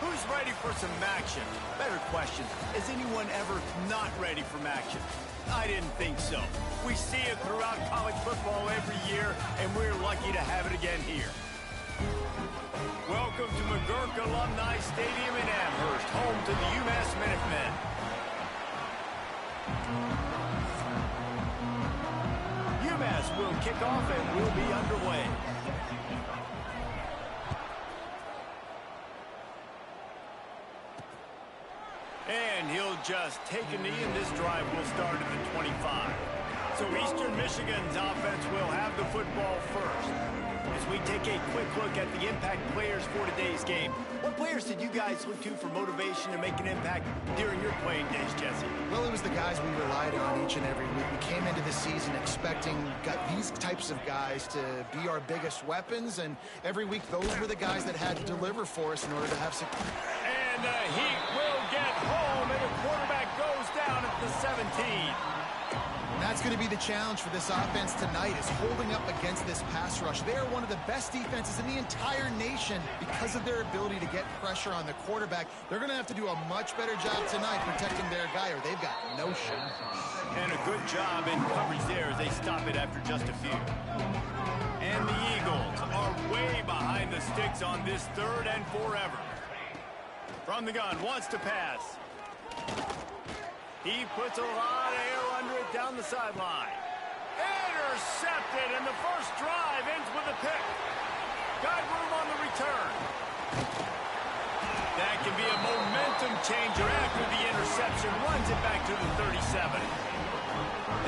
Who's ready for some action? Better question, is anyone ever not ready for action? I didn't think so. We see it throughout college football every year, and we're lucky to have it again here. Welcome to McGurk Alumni Stadium in Amherst, home to the UMass Minutemen. UMass will kick off and we'll be underway. And he'll just take a knee, and this drive will start at the 25. So Eastern Michigan's offense will have the football first. As we take a quick look at the impact players for today's game, what players did you guys look to for motivation to make an impact during your playing days, Jesse? Well, it was the guys we relied on each and every week. We came into the season expecting these types of guys to be our biggest weapons, and every week those were the guys that had to deliver for us in order to have success. And the Heat will get home, and the quarterback goes down at the 17. That's going to be the challenge for this offense tonight, is holding up against this pass rush. They are one of the best defenses in the entire nation because of their ability to get pressure on the quarterback. They're going to have to do a much better job tonight protecting their guy, or they've got no shot. And a good job in coverage there as they stop it after just a few. And the Eagles are way behind the sticks on this 3rd and forever. From the gun, wants to pass. He puts a lot of air under it down the sideline. Intercepted, and the first drive ends with a pick. Got room on the return. That can be a momentum changer after the interception. Runs it back to the 37.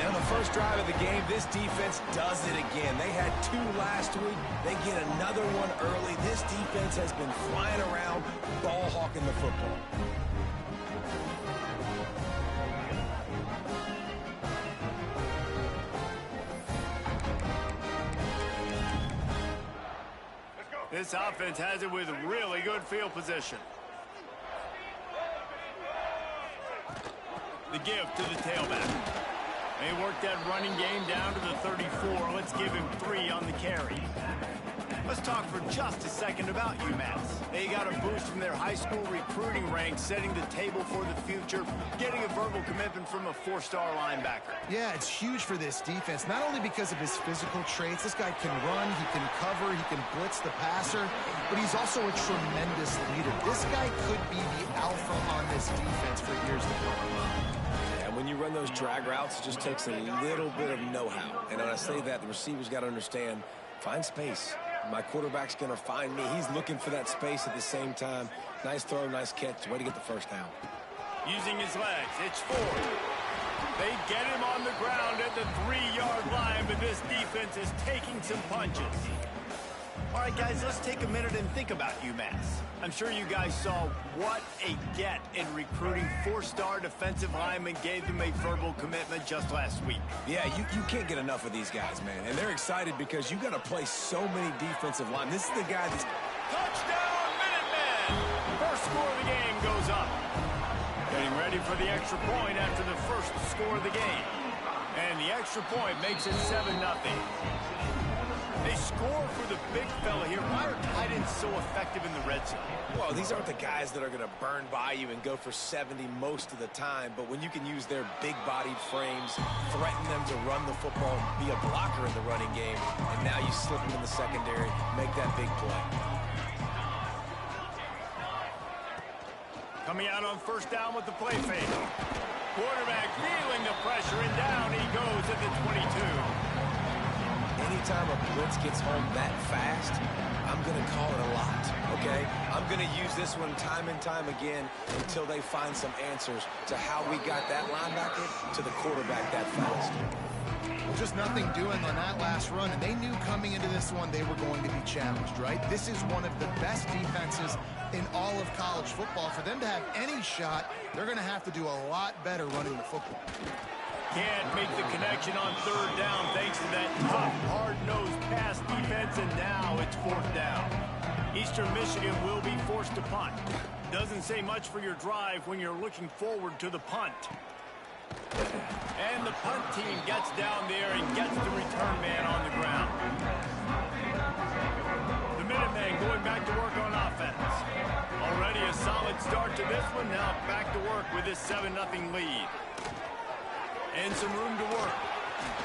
And on the first drive of the game, this defense does it again. They had 2 last week. They get another one early. This defense has been flying around, ball hawking the football. This offense has it with really good field position. The give to the tailback. They work that running game down to the 34. Let's give him 3 on the carry. Let's talk for just a second about UMass. They got a boost from their high school recruiting ranks, setting the table for the future, getting a verbal commitment from a 4-star linebacker. Yeah, it's huge for this defense, not only because of his physical traits. This guy can run, he can cover, he can blitz the passer, but he's also a tremendous leader. This guy could be the alpha on this defense for years to come. When you run those drag routes, it just takes a little bit of know-how. And when I say that, the receiver's got to understand, find space. My quarterback's going to find me. He's looking for that space at the same time. Nice throw, nice catch. Way to get the first down. Using his legs, it's 4. They get him on the ground at the 3-yard line, but this defense is taking some punches. All right, guys, let's take a minute and think about UMass. I'm sure you guys saw what a get in recruiting 4-star defensive linemen gave them a verbal commitment just last week. Yeah, you can't get enough of these guys, man. And they're excited because you got to play so many defensive linemen. This is the guy that's... Touchdown, Minutemen! First score of the game goes up. Getting ready for the extra point after the first score of the game. And the extra point makes it 7-0. They score for the big fella here. Why are tight ends so effective in the red zone? Well, these aren't the guys that are going to burn by you and go for 70 most of the time, but when you can use their big-bodied frames, threaten them to run the football, be a blocker in the running game, and now you slip them in the secondary, make that big play. Coming out on first down with the play fake. Quarterback feeling the pressure, and down he goes at the 22. Anytime a blitz gets home that fast, I'm going to call it a lot, okay? I'm going to use this one time and time again until they find some answers to how we got that linebacker to the quarterback that fast. Well, just nothing doing on that last run, and they knew coming into this one they were going to be challenged, right? This is one of the best defenses in all of college football. For them to have any shot, they're going to have to do a lot better running the football. Can't make the connection on third down thanks to that tough, hard-nosed pass defense, and now it's 4th down. Eastern Michigan will be forced to punt. Doesn't say much for your drive when you're looking forward to the punt. And the punt team gets down there and gets the return. return man on the ground. The Minutemen going back to work on offense. Already a solid start to this one. Now back to work with this 7-0 lead. And some room to work.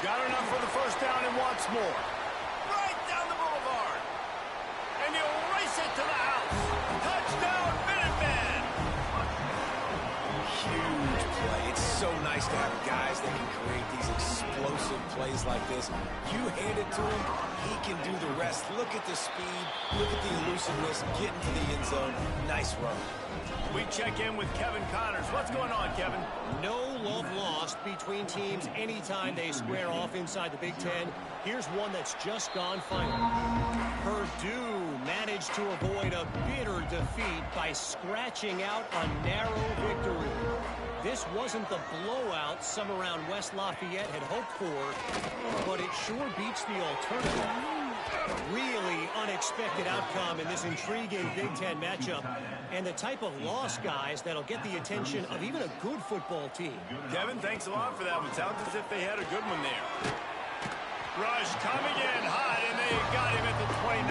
Got enough for the first down and wants more. Right down the boulevard. And he'll race it to the house. Touchdown, Minutemen! Huge play. It's so nice to have guys that can create these explosive plays like this. You hand it to him, he can do the rest. Look at the speed. Look at the elusiveness. Get into the end zone. Nice run. We check in with Kevin Connors. What's going on, Kevin? No love lost between teams anytime they square off inside the Big Ten. Here's one that's just gone final. Purdue managed to avoid a bitter defeat by scratching out a narrow victory. This wasn't the blowout some around West Lafayette had hoped for, but it sure beats the alternative. Really unexpected outcome in this intriguing Big Ten matchup, and the type of loss, guys, that'll get the attention of even a good football team. Kevin, thanks a lot for that one. Sounds as if they had a good one there. Rush coming in high, and they got him at the 29.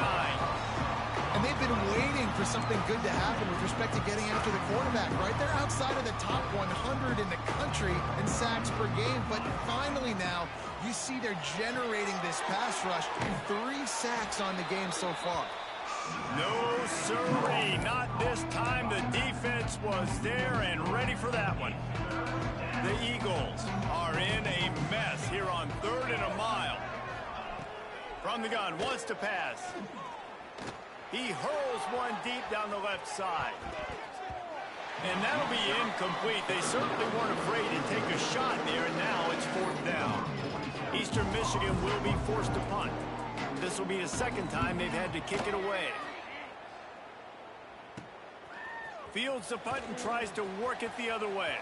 And they've been waiting for something good to happen with respect to getting after the quarterback, right? They're outside of the top 100 in the country in sacks per game, but finally now you see they're generating this pass rush. 3 sacks on the game so far. No, sirree, not this time. The defense was there and ready for that one. The Eagles are in a mess here on 3rd and a mile. From the gun, wants to pass. He hurls one deep down the left side. And that'll be incomplete. They certainly weren't afraid to take a shot there, and now it's 4th down. Eastern Michigan will be forced to punt. This will be the 2nd time they've had to kick it away. Fields the punt and tries to work it the other way.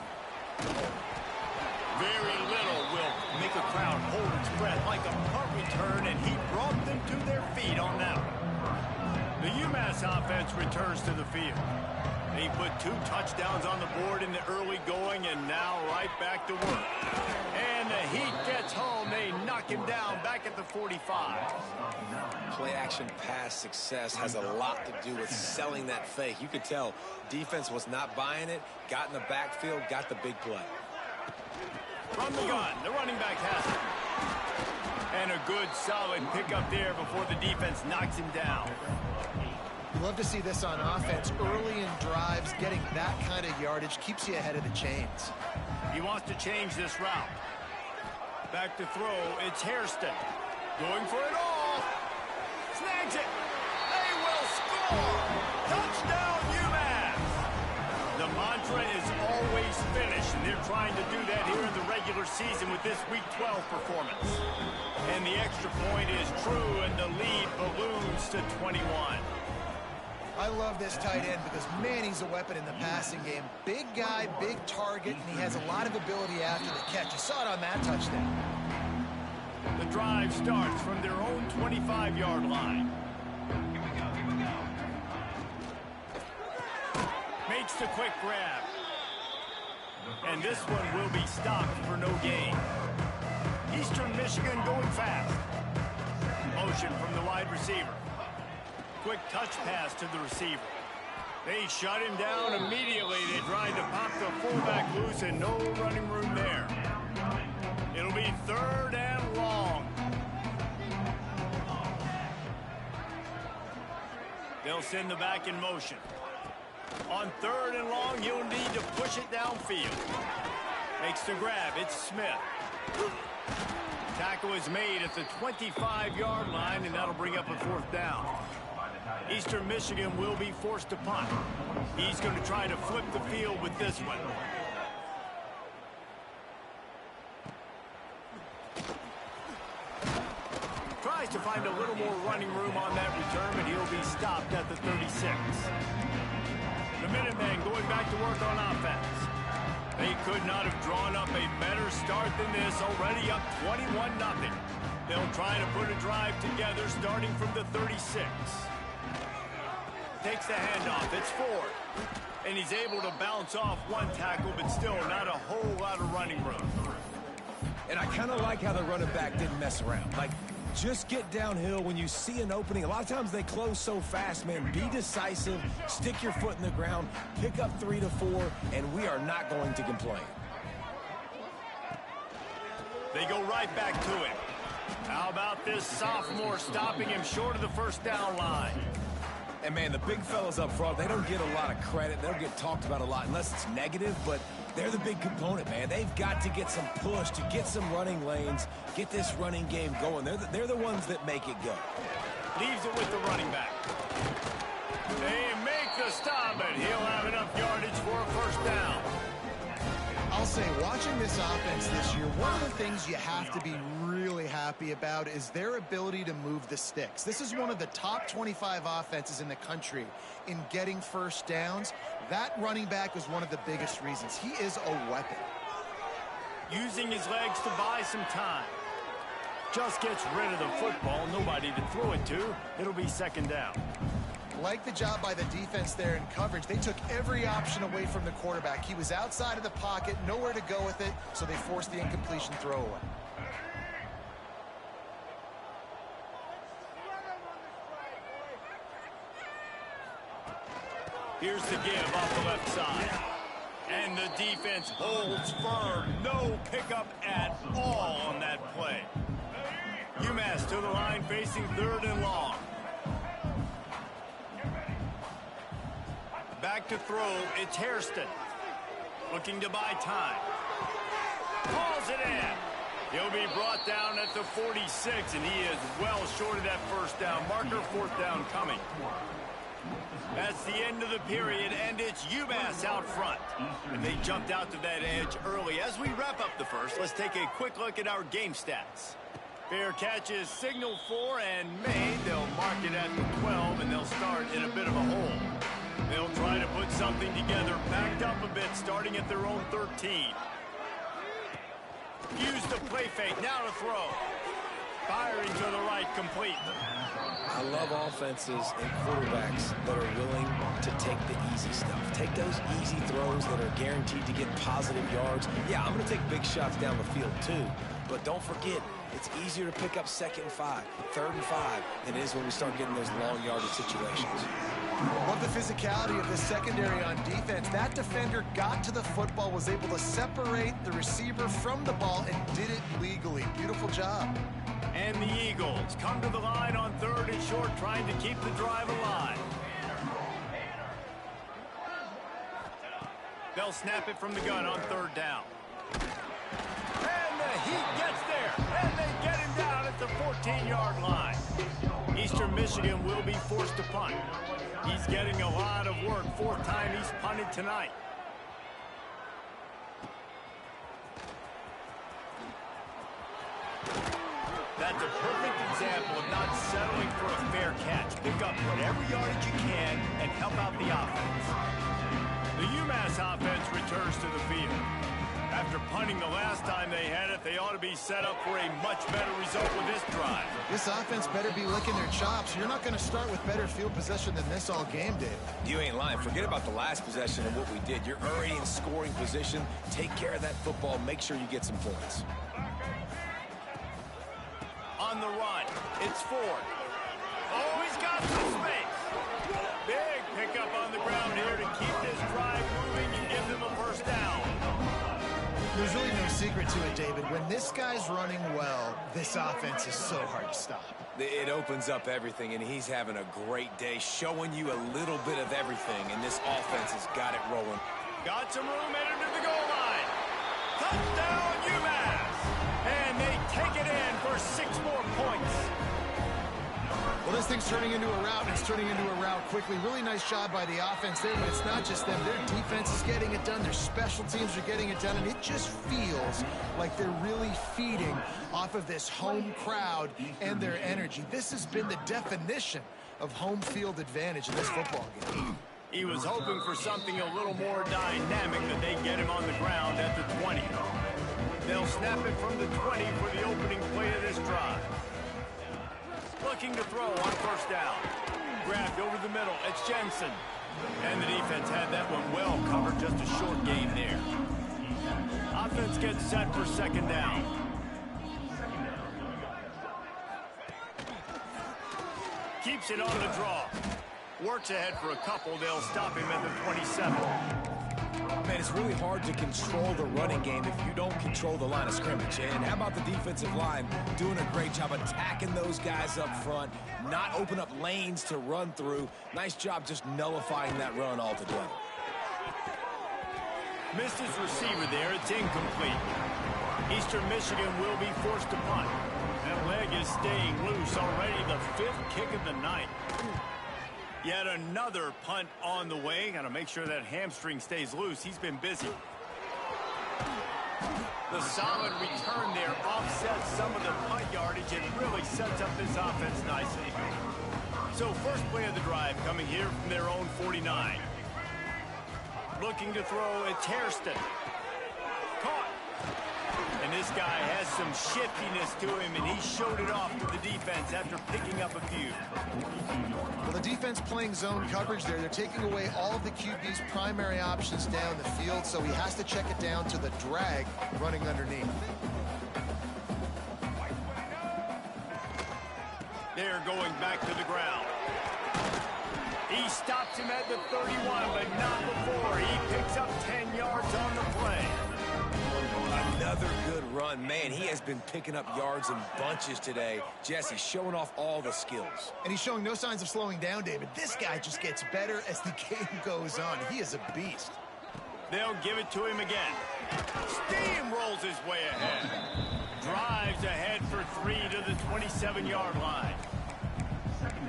Very little will make a crowd hold its breath like a punt return, and he brought them to their feet on that one. The UMass offense returns to the field. They put 2 touchdowns on the board in the early going, and now right back to work. And the Heat gets home. They knock him down back at the 45. Play-action pass success has a lot to do with selling that fake. You could tell defense was not buying it, got in the backfield, got the big play. From the gun, the running back has it. And a good, solid pickup there before the defense knocks him down. Love to see this on offense. Early in drives, getting that kind of yardage keeps you ahead of the chains. He wants to change this route. Back to throw, it's Hairston. Going for it all. Snags it. They will score. Touchdown, UMass. The mantra is always finish, and they're trying to do that here in the regular season with this Week 12 performance. And the extra point is true, and the lead balloons to 21. I love this tight end because, man, he's a weapon in the passing game. Big guy, big target, and he has a lot of ability after the catch. You saw it on that touchdown. The drive starts from their own 25-yard line. Makes the quick grab. And this one will be stopped for no gain. Eastern Michigan going fast. Motion from the wide receiver. Quick touch pass to the receiver. They shut him down immediately. They tried to pop the fullback loose, and no running room there. It'll be 3rd and long. They'll send the back in motion. On 3rd and long, you'll need to push it downfield. Makes the grab. It's Smith. Tackle is made at the 25-yard line, and that'll bring up a 4th down. Eastern Michigan will be forced to punt. He's going to try to flip the field with this one. Tries to find a little more running room on that return, but he'll be stopped at the 36. The Minutemen going back to work on offense. They could not have drawn up a better start than this, already up 21-0. They'll try to put a drive together starting from the 36. Takes the handoff. It's Ford. And he's able to bounce off one tackle, but still not a whole lot of running room. And I kind of like how the running back didn't mess around. Like, just get downhill when you see an opening. A lot of times they close so fast, man. Be decisive, stick your foot in the ground, pick up 3 to 4, and we are not going to complain. They go right back to him. How about this sophomore stopping him short of the first down line? And, man, the big fellas up front, they don't get a lot of credit. They don't get talked about a lot unless it's negative, but they're the big component, man. They've got to get some push, to get some running lanes, get this running game going. They're the ones that make it go. Leaves it with the running back. They make the stop, and he'll have enough yardage for a first down. I'll say, watching this offense this year, one of the things you have to be really happy about is their ability to move the sticks. This is one of the top 25 offenses in the country in getting first downs. That running back was one of the biggest reasons. He is a weapon. Using his legs to buy some time. Just gets rid of the football. Nobody to throw it to. It'll be second down. Like the job by the defense there in coverage. They took every option away from the quarterback. He was outside of the pocket, nowhere to go with it, so they forced the incompletion throwaway. Here's the give off the left side. And the defense holds firm. No pickup at all on that play. UMass to the line facing 3rd and long. Back to throw, it's Hairston. Looking to buy time. Calls it in. He'll be brought down at the 46, and he is well short of that first down. Marker, 4th down coming. That's the end of the period, and it's UMass out front. And they jumped out to that edge early. As we wrap up the first, let's take a quick look at our game stats. Fair catch is signaled for and made. They'll mark it at the 12, and they'll start in a bit of a hole. They'll try to put something together, backed up a bit, starting at their own 13. Use the play fake, now to throw. Firing to the right, complete. I love offenses and quarterbacks that are willing to take the easy stuff. Take those easy throws that are guaranteed to get positive yards. Yeah, I'm going to take big shots down the field too. But don't forget, it's easier to pick up 2nd and 5, 3rd and 5 than it is when we start getting those long yardage situations. Love the physicality of the secondary on defense. That defender got to the football, was able to separate the receiver from the ball, and did it legally. Beautiful job. And the Eagles come to the line on 3rd and short, trying to keep the drive alive. They'll snap it from the gun on 3rd down. And the Heat gets there, and they get him down at the 14-yard line. Eastern Michigan will be forced to punt. He's getting a lot of work. 4th time he's punted tonight. That's a perfect example of not settling for a fair catch. Pick up whatever yardage you can and help out the offense. The UMass offense returns to the field. After punting the last time they had it, they ought to be set up for a much better result with this drive. This offense better be licking their chops. You're not going to start with better field possession than this all game, Dave. You ain't lying. Forget about the last possession and what we did. You're already in scoring position. Take care of that football. Make sure you get some points. On the run, it's Ford. Oh, he's got some space. Big pickup on the ground here to keep this drive moving and give them a first down. There's really no secret to it, David. When this guy's running well, this offense is so hard to stop. It opens up everything, and he's having a great day, showing you a little bit of everything, and this offense has got it rolling. Got some room headed to the goal line. Touchdown, UMass! And they take it in for 6 more points. Well, this thing's turning into a rout, and it's turning into a rout quickly. Really nice job by the offense there, but it's not just them. Their defense is getting it done. Their special teams are getting it done, and it just feels like they're really feeding off of this home crowd and their energy. This has been the definition of home field advantage in this football game. He was hoping for something a little more dynamic, that they get him on the ground at the 20. They'll snap it from the 20 for the opening play of this drive. Looking to throw on first down. Grabbed over the middle. It's Jensen. And the defense had that one well covered. Just a short gain there. Offense gets set for second down. Keeps it on the draw. Works ahead for a couple. They'll stop him at the 27. Man, it's really hard to control the running game if you don't control the line of scrimmage. And how about the defensive line doing a great job attacking those guys up front, not open up lanes to run through. Nice job just nullifying that run altogether. Missed his receiver there. It's incomplete. Eastern Michigan will be forced to punt. That leg is staying loose already. The 5th kick of the night. Yet another punt on the way. Got to make sure that hamstring stays loose. He's been busy. The solid return there offsets some of the punt yardage and really sets up this offense nicely. So first play of the drive coming here from their own 49. Looking to throw, it's Hairston. Caught. And this guy has some shiftiness to him, and he showed it off to the defense after picking up a few. Well, the defense playing zone coverage there. They're taking away all of the QB's primary options down the field, so he has to check it down to the drag running underneath. They're going back to the ground. He stops him at the 31, but not before. He picks up 10 yards on the play. Another good run. Man, he has been picking up yards in bunches today. Jesse showing off all the skills. And he's showing no signs of slowing down, David. This guy just gets better as the game goes on. He is a beast. They'll give it to him again. Steamrolls his way ahead. Drives ahead for 3 to the 27-yard line.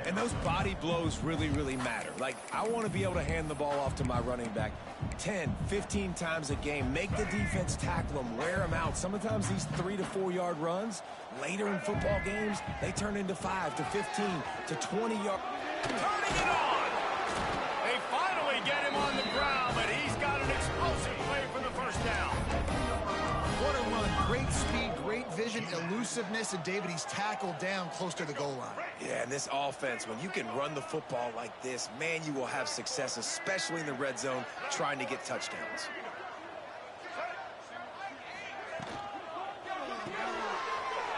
And those body blows really, really matter. Like, I want to be able to hand the ball off to my running back 10, 15 times a game. Make the defense tackle him, wear him out. Sometimes these 3 to 4 yard runs, later in football games, they turn into 5 to 15 to 20 yards. Turning it on! They finally get him on the ground, but he's got an explosive play for the first down. What a run. Great speed, great vision, elusiveness, and David, he's tackled down close to the goal line. Yeah, and this offense, when you can run the football like this, man, you will have success, especially in the red zone, trying to get touchdowns.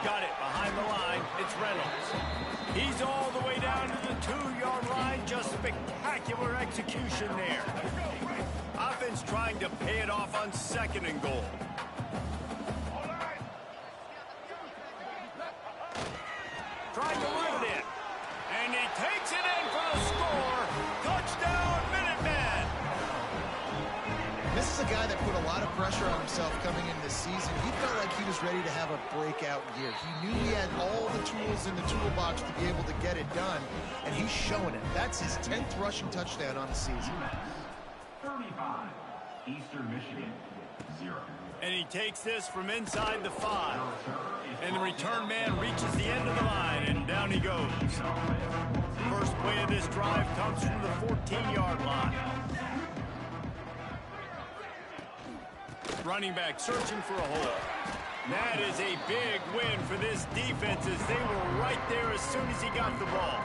Got it behind the line. It's Reynolds. He's all the way down to the 2-yard line. Just spectacular execution there. Offense trying to pay it off on 2nd and goal. Trying to run it in. And he takes it in for the score. Touchdown, Minutemen. This is a guy that put a lot of pressure on himself coming into this season. He felt like he was ready to have a breakout year. He knew he had all the tools in the toolbox to be able to get it done, and he's showing it. That's his 10th rushing touchdown on the season. 35, Eastern Michigan, 0. And he takes this from inside the 5. And the return man reaches the end of the line, and down he goes. First play of this drive comes from the 14-yard line. Running back searching for a hole. That is a big win for this defense as they were right there as soon as he got the ball.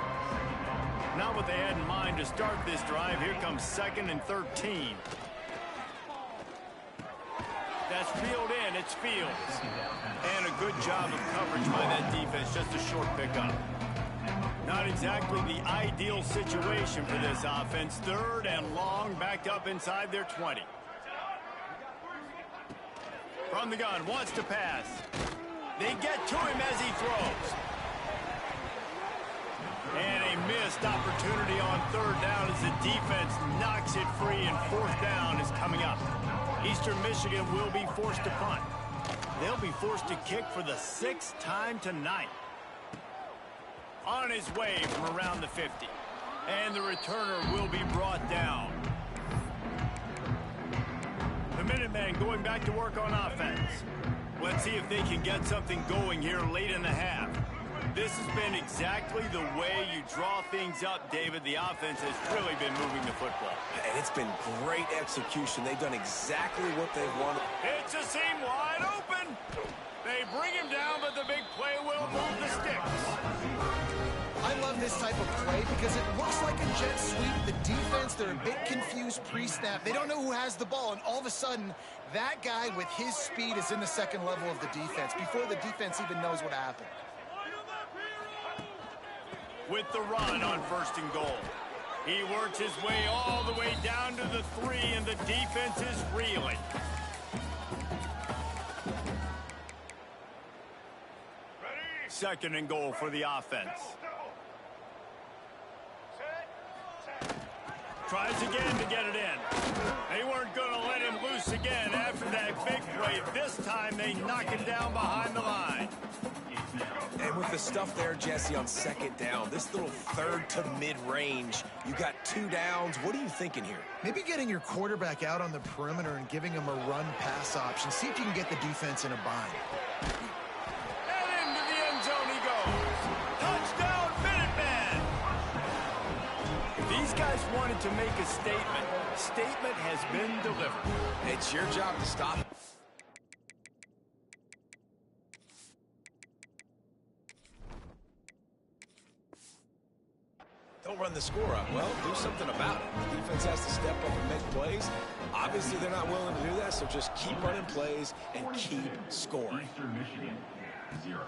Not what they had in mind to start this drive. Here comes 2nd and 13. That's Field in, it's Fields. And a good job of coverage by that defense, just a short pickup. Not exactly the ideal situation for this offense. 3rd and long, backed up inside their 20. From the gun, wants to pass. They get to him as he throws. And a missed opportunity on 3rd down as the defense knocks it free, and 4th down is coming up. Eastern Michigan will be forced to punt. They'll be forced to kick for the 6th time tonight. On his way from around the 50. And the returner will be brought down. The Minutemen going back to work on offense. Let's see if they can get something going here late in the half. This has been exactly the way you draw things up, David. The offense has really been moving the football. And it's been great execution. They've done exactly what they've wanted. It's a seam wide open. They bring him down, but the big play will move the sticks. I love this type of play because it looks like a jet sweep. The defense, they're a bit confused pre-snap. They don't know who has the ball, and all of a sudden, that guy with his speed is in the 2nd level of the defense before the defense even knows what happened. with the run on 1st and goal. He works his way all the way down to the 3, and the defense is reeling. Ready? 2nd and goal for the offense. Tries again to get it in. They weren't going to let him loose again after that big play. This time they knock it down behind the line. And with the stuff there, Jesse, on 2nd down, this little 3rd to mid-range, you got 2 downs. What are you thinking here? Maybe getting your quarterback out on the perimeter and giving him a run-pass option. See if you can get the defense in a bind. And into the end zone he goes. Touchdown, Minuteman! If these guys wanted to make a statement has been delivered. It's your job to stop it. Don't run the score up. Well, do something about it. The defense has to step up and make plays. Obviously, they're not willing to do that, so just keep running plays and keep scoring. Eastern Michigan, 0.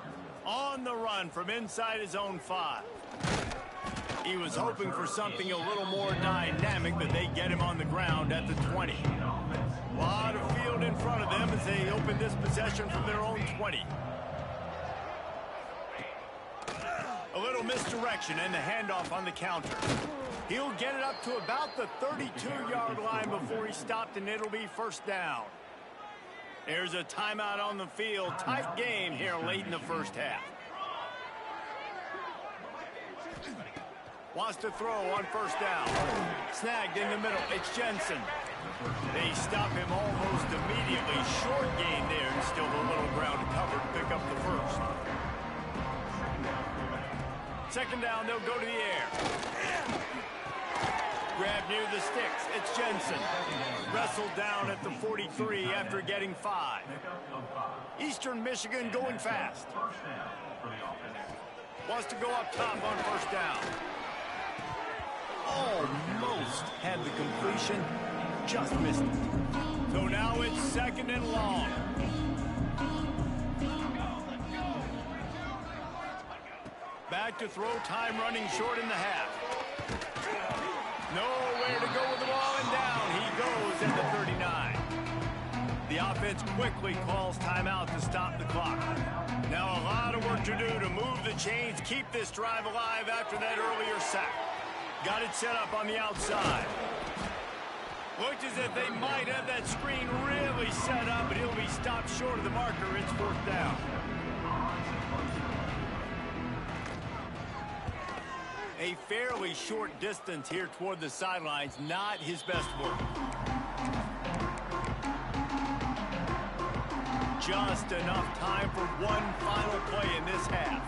On the run from inside his own 5. He was hoping for something a little more dynamic, but they get him on the ground at the 20. A lot of field in front of them as they open this possession from their own 20. A little misdirection and the handoff on the counter. He'll get it up to about the 32-yard line before he stopped, and it'll be 1st down. There's a timeout on the field. Tight game here late in the 1st half. Wants to throw on 1st down. Snagged in the middle. It's Jensen. They stop him almost immediately. Short gain there, and still a little ground to cover to pick up the 1st. 2nd down, they'll go to the air. Grab near the sticks. It's Jensen. Wrestled down at the 43 after getting 5. Eastern Michigan going fast. Wants to go up top on 1st down. Almost had the completion. Just missed it. So now it's 2nd and long. Back to throw, time running short in the half. Nowhere to go with the ball, and down he goes at the 39. The offense quickly calls timeout to stop the clock. Now a lot of work to do to move the chains, keep this drive alive after that earlier sack. Got it set up on the outside. Looked as if they might have that screen really set up, but he'll be stopped short of the marker. It's 4th down. A fairly short distance here toward the sidelines, not his best work. Just enough time for one final play in this half.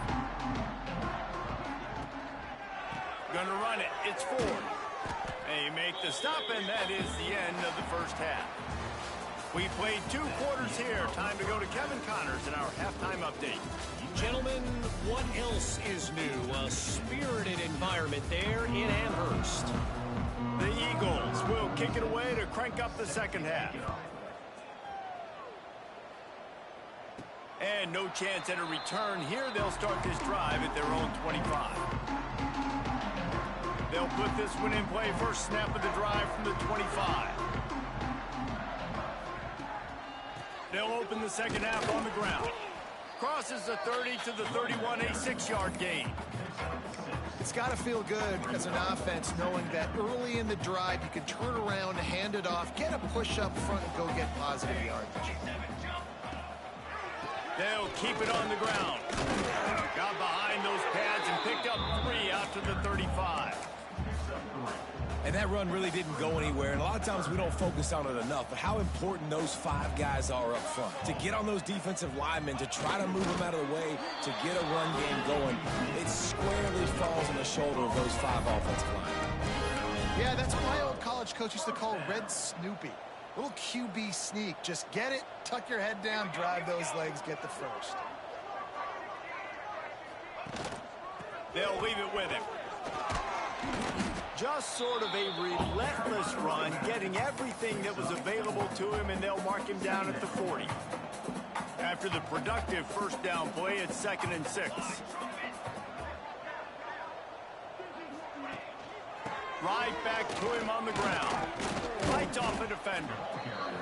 Gonna run it, it's 4. They make the stop, and that is the end of the 1st half. We played 2 quarters here. Time to go to Kevin Connors in our halftime update. Gentlemen, what else is new? A spirited environment there in Amherst. The Eagles will kick it away to crank up the 2nd half. And no chance at a return here. They'll start this drive at their own 25. They'll put this one in play. First snap of the drive from the 25. They'll open the 2nd half on the ground. Crosses the 30 to the 31, a 6-yard gain. It's got to feel good as an offense knowing that early in the drive you can turn around, hand it off, get a push up front, and go get positive yardage. They'll keep it on the ground. Got behind those pads and picked up 3 out to the 35. And that run really didn't go anywhere, and a lot of times we don't focus on it enough, but how important those 5 guys are up front. To get on those defensive linemen, to try to move them out of the way, to get a run game going, it squarely falls on the shoulder of those 5 offensive linemen. Yeah, that's what my old college coach used to call Red Snoopy. Little QB sneak. Just get it, tuck your head down, drive those legs, get the 1st. They'll leave it with him. Just sort of a relentless run, getting everything that was available to him, and they'll mark him down at the 40. After the productive 1st down play, it's 2nd and 6. right back to him on the ground. Fights off a defender.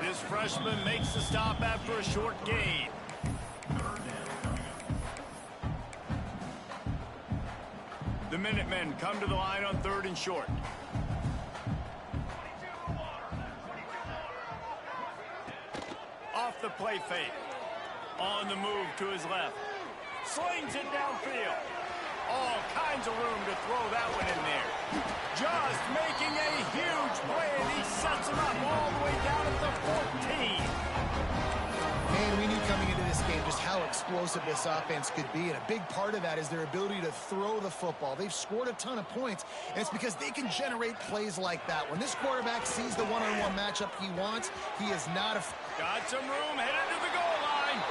This freshman makes the stop after a short gain. The Minutemen come to the line on 3rd and short. Off the play fake. On the move to his left. Slings it downfield. All kinds of room to throw that one in there. Just making a huge play, and he sets him up all the way down at the 14. Man, we knew coming into this game just how explosive this offense could be, and a big part of that is their ability to throw the football. They've scored a ton of points, and it's because they can generate plays like that. When this quarterback sees the one-on-one matchup he wants, he is not a... Got some room, headed to the goal line.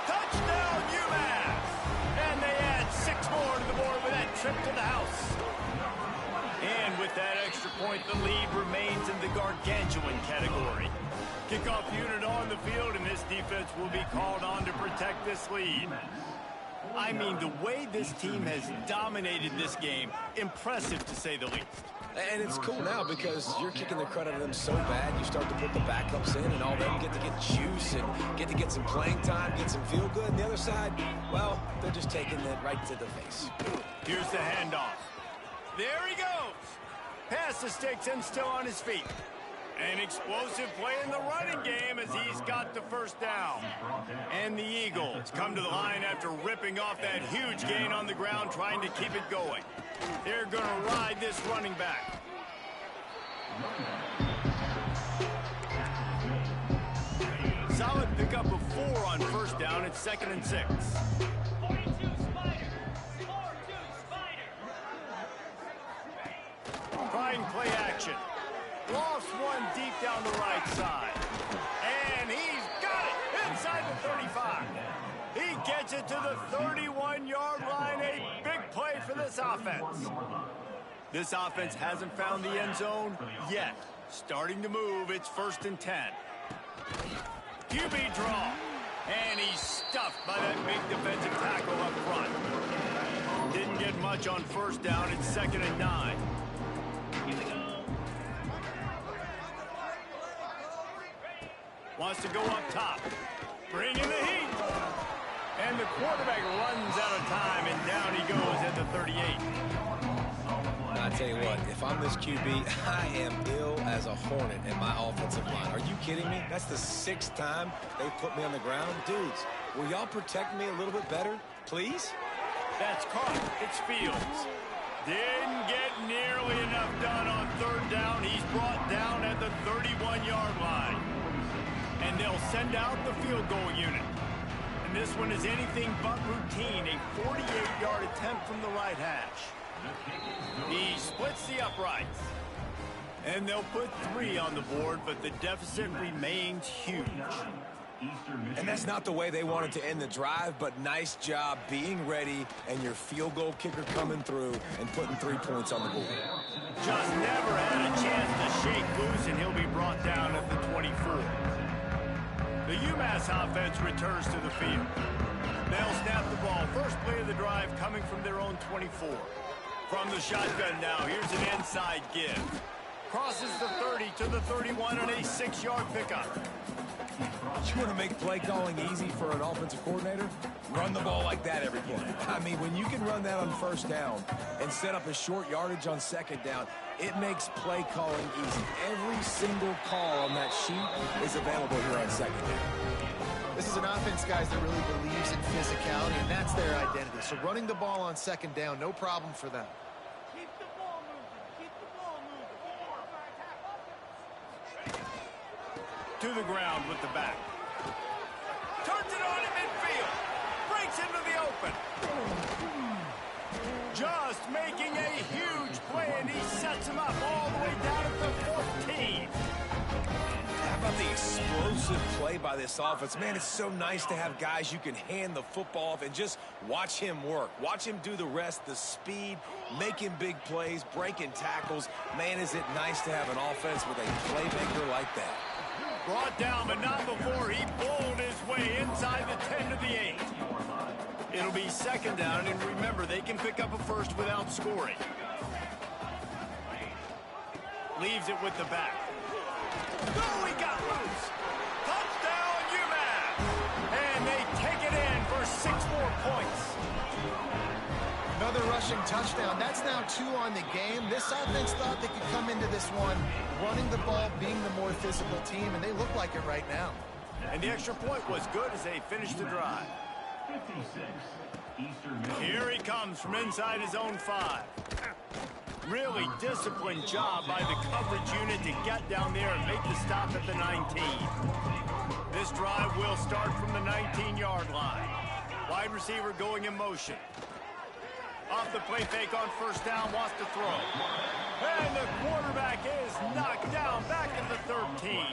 Touchdown, UMass! And they add 6 more to the board with that trip to the house. And with that extra point, the lead remains in the gargantuan category. Kickoff unit on the field, and this defense will be called on to protect this lead. I mean, the way this team has dominated this game, impressive to say the least. And it's cool now because you're kicking the crud out of them so bad, you start to put the backups in, and all them get to get juice and get to get some playing time, get some feel good. And the other side, well, they're just taking it right to the face. Here's the handoff. There he goes. Past the sticks and still on his feet. An explosive play in the running game as he's got the first down. And the Eagles come to the line after ripping off that huge gain on the ground, trying to keep it going. They're going to ride this running back. Solid pickup of 4 on first down. It's 2nd and 6. Trying play action. Lost one deep down the right side. And he's got it inside the 35. He gets it to the 31-yard line. A big play for this offense. This offense hasn't found the end zone yet. Starting to move. It's 1st and 10. QB draw. And he's stuffed by that big defensive tackle up front. Didn't get much on first down. It's 2nd and 9. Wants to go up top. Bring in the heat. And the quarterback runs out of time, and down he goes at the 38. I tell you what, if I'm this QB, I am ill as a hornet in my offensive line. Are you kidding me? That's the 6th time they put me on the ground. Dudes, will y'all protect me a little bit better, please? That's caught. It's Fields. Didn't get nearly enough done on 3rd down. He's brought down at the 31-yard line. And they'll send out the field goal unit. And this one is anything but routine. A 48-yard attempt from the right hash. He splits the uprights. And they'll put 3 on the board, but the deficit remains huge. And that's not the way they wanted to end the drive, but nice job being ready and your field goal kicker coming through and putting 3 points on the board. Just never had a chance to shake loose, and he'll be brought down at the 24. The UMass offense returns to the field. They'll snap the ball. First play of the drive coming from their own 24. From the shotgun now, here's an inside give. Crosses the 30 to the 31 and a 6-yard pickup. You want to make play calling easy for an offensive coordinator? Run the ball like that every play. I mean, when you can run that on first down and set up a short yardage on second down, it makes play calling easy. Every single call on that sheet is available here on second down. This is an offense, guys, that really believes in physicality, and that's their identity. So running the ball on second down, no problem for them. Keep the ball moving. Keep the ball moving. To the ground with the back. Turns it on in midfield. Breaks into the open. Just making a huge play, and he sets him up all the way down at the 14. How about the explosive play by this offense? Man, it's so nice to have guys you can hand the football off and just watch him work. Watch him do the rest, the speed, making big plays, breaking tackles. Man, is it nice to have an offense with a playmaker like that. Brought down, but not before he bowled his way inside the 10 to the 8. It'll be second down, and remember, they can pick up a first without scoring. Leaves it with the back. Oh, he got loose. Touchdown, UMass. And they take it in for 6 more points. Another rushing touchdown. That's now 2 on the game. This offense thought they could come into this one running the ball, being the more physical team, and they look like it right now. And the extra point was good as they finished the drive. 56, Eastern Michigan. Here he comes from inside his own 5. Really disciplined job by the coverage unit to get down there and make the stop at the 19. This drive will start from the 19-yard line. Wide receiver going in motion. Off the play fake on first down, wants to throw. And the quarterback is knocked down back at the 13.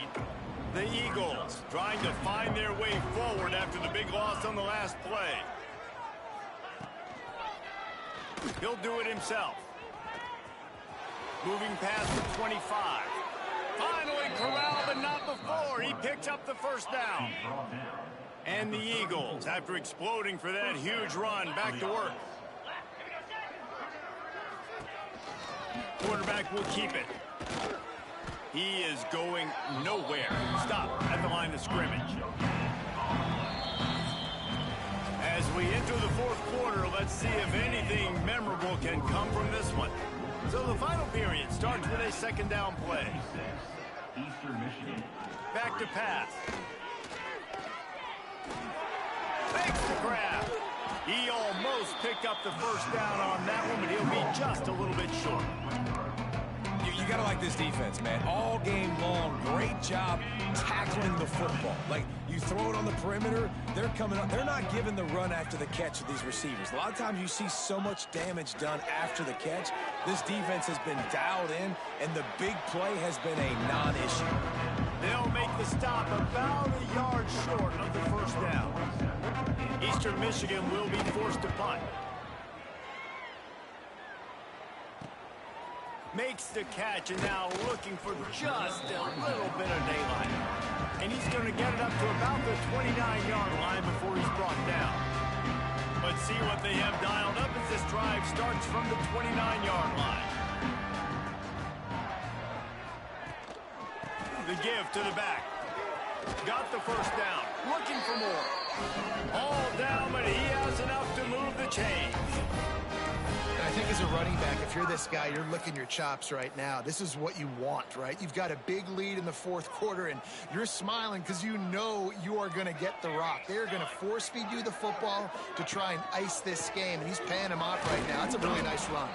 The Eagles trying to find their way forward after the big loss on the last play. He'll do it himself. Moving past the 25. Finally corralled, but not before. He picks up the first down. And the Eagles, after exploding for that huge run, back to work. Quarterback will keep it. He is going nowhere. Stop at the line of scrimmage. As we enter the 4th quarter, let's see if anything memorable can come from this one. So the final period starts with a 2nd down play. Eastern Michigan. Back to pass. Makes the grab. He almost picked up the first down on that one, but he'll be just a little bit short. You gotta like this defense, man. All game long, great job tackling the football. Like, you throw it on the perimeter, they're coming up. They're not giving the run after the catch of these receivers. A lot of times you see so much damage done after the catch. This defense has been dialed in, and the big play has been a non-issue. They'll make the stop about a yard short of the first down. Eastern Michigan will be forced to punt. Makes the catch and now looking for just a little bit of daylight. And he's going to get it up to about the 29-yard line before he's brought down. But see what they have dialed up as this drive starts from the 29-yard line. The give to the back. Got the first down. Looking for more. All down, but he has enough to move the chains. I think as a running back, if you're this guy, you're licking your chops right now. This is what you want, right? You've got a big lead in the 4th quarter, and you're smiling because you know you are going to get the rock. They're going to force-feed you the football to try and ice this game, and he's paying him off right now. That's a really nice run.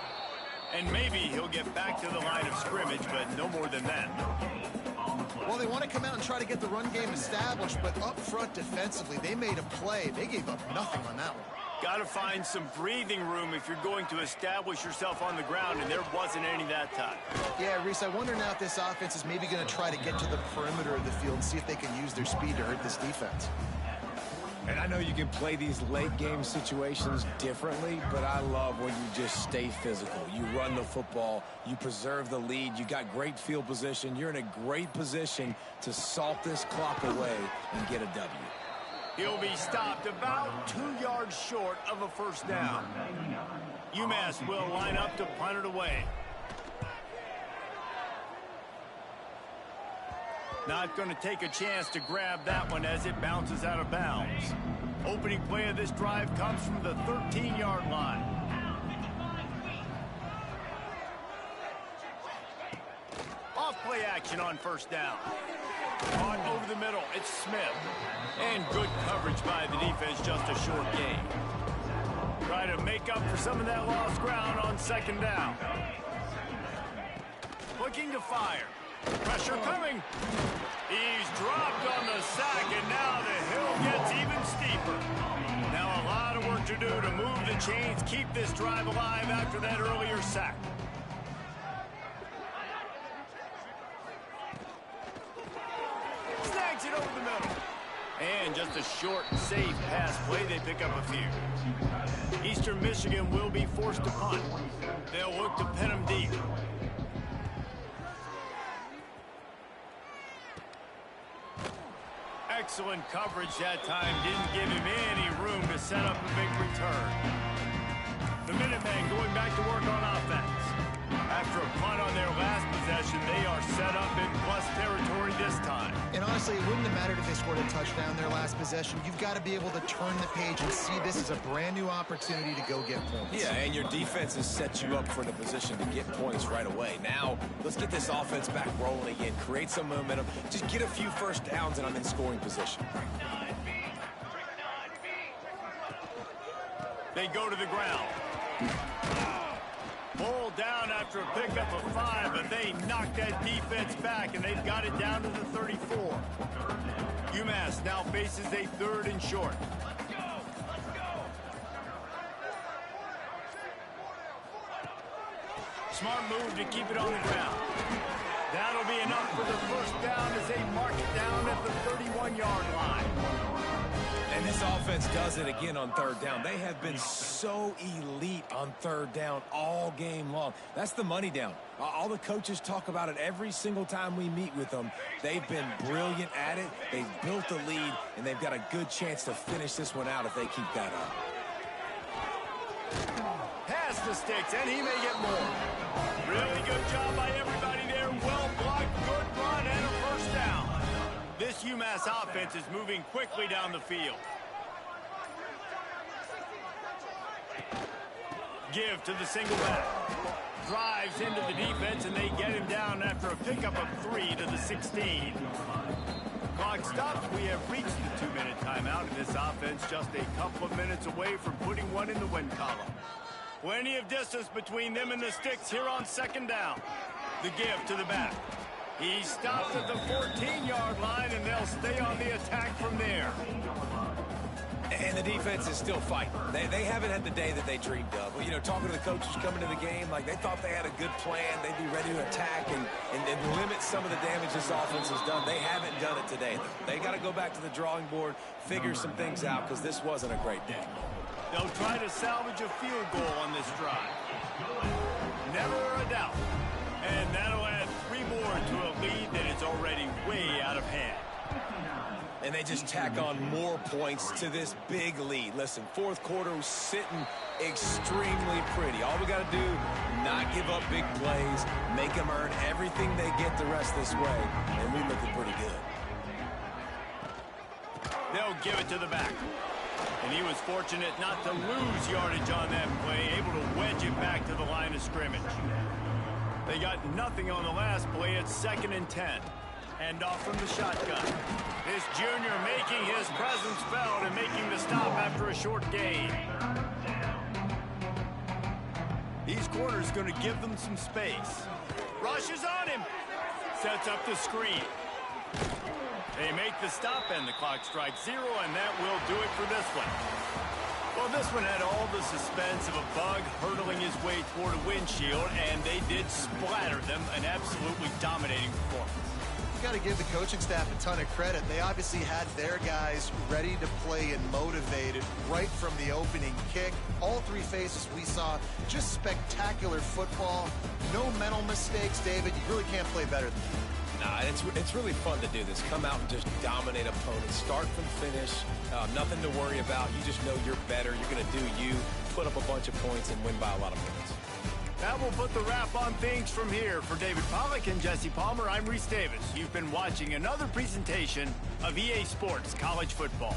And maybe he'll get back to the line of scrimmage, but no more than that. Well, they want to come out and try to get the run game established, but up front defensively, they made a play. They gave up nothing on that one. Got to find some breathing room if you're going to establish yourself on the ground, and there wasn't any that time. Yeah, Reese, I wonder now if this offense is maybe going to try to get to the perimeter of the field and see if they can use their speed to hurt this defense. And I know you can play these late-game situations differently, but I love when you just stay physical. You run the football, you preserve the lead, you got great field position. You're in a great position to salt this clock away and get a W. He'll be stopped about 2 yards short of a first down. UMass will line up to punt it away. Not going to take a chance to grab that one as it bounces out of bounds. Opening play of this drive comes from the 13-yard line. Off play action on first down. Caught over the middle. It's Smith. And good coverage by the defense, just a short gain. Try to make up for some of that lost ground on 2nd down. Looking to fire. Pressure coming. He's dropped on the sack, and now the hill gets even steeper. Now a lot of work to do to move the chains, keep this drive alive after that earlier sack. Snags it over the middle. And just a short, safe pass play. They pick up a few. Eastern Michigan will be forced to punt. They'll look to pin him deep. Excellent coverage that time. Didn't give him any room to set up a big return. The Minutemen going back to work on offense. After a punt on their last possession, they this time. And honestly, it wouldn't have mattered if they scored a touchdown their last possession. You've got to be able to turn the page and see this as a brand new opportunity to go get points. Yeah, and your defense has set you up for the position to get points right away. Now, let's get this offense back rolling again, create some momentum, just get a few first downs, and I'm in scoring position. They go to the ground. Pull down after a pickup of 5, but they knock that defense back, and they've got it down to the 34. UMass now faces a 3rd and short. Smart move to keep it on the ground. That'll be enough for the first down as they mark it down at the 31-yard line. And this offense does it again on 3rd down. They have been so elite on 3rd down all game long. That's the money down. All the coaches talk about it every single time we meet with them. They've been brilliant at it. They've built a lead, and they've got a good chance to finish this one out if they keep that up. Pass the sticks, and he may get more. Really good job by everybody there. Well blocked, good run, and a first down. This UMass offense is moving quickly down the field. Give to the single back. Drives into the defense, and they get him down after a pickup of 3 to the 16. Clock stops. We have reached the 2-minute timeout, and this offense just a couple of minutes away from putting one in the win column. Plenty of distance between them and the sticks here on 2nd down. The give to the back. He stops at the 14-yard line, and they'll stay on the attack from there. And the defense is still fighting. They haven't had the day that they dreamed of. Well, you know, talking to the coaches coming to the game, like they thought they had a good plan. They'd be ready to attack and limit some of the damage this offense has done. They haven't done it today. They got to go back to the drawing board, figure some things out, because this wasn't a great day. They'll try to salvage a field goal on this drive. Never a doubt. And that'll add 3 more to a lead that is already way out of hand. And they just tack on more points to this big lead. Listen, 4th quarter was sitting extremely pretty. All we got to do, not give up big plays, make them earn everything they get the rest this way, and we're looking pretty good. They'll give it to the back. And he was fortunate not to lose yardage on that play, able to wedge it back to the line of scrimmage. They got nothing on the last play. It's 2nd and 10. Hand off from the shotgun. This junior making his presence felt and making the stop after a short gain. These corners going to give them some space. Rushes on him. Sets up the screen. They make the stop, and the clock strikes 0, and that will do it for this one. Well, this one had all the suspense of a bug hurtling his way toward a windshield, and they did splatter them. An absolutely dominating performance. Got to give the coaching staff a ton of credit. They obviously had their guys ready to play and motivated right from the opening kick. All 3 phases we saw, just spectacular football. No mental mistakes, David. You really can't play better than that. Nah, it's really fun to do this. Come out and just dominate opponents. Start from finish. Nothing to worry about. You just know you're better. You're going to do you, put up a bunch of points, and win by a lot of points. That will put the wrap on things from here. For David Pollack and Jesse Palmer, I'm Reese Davis. You've been watching another presentation of EA Sports College Football.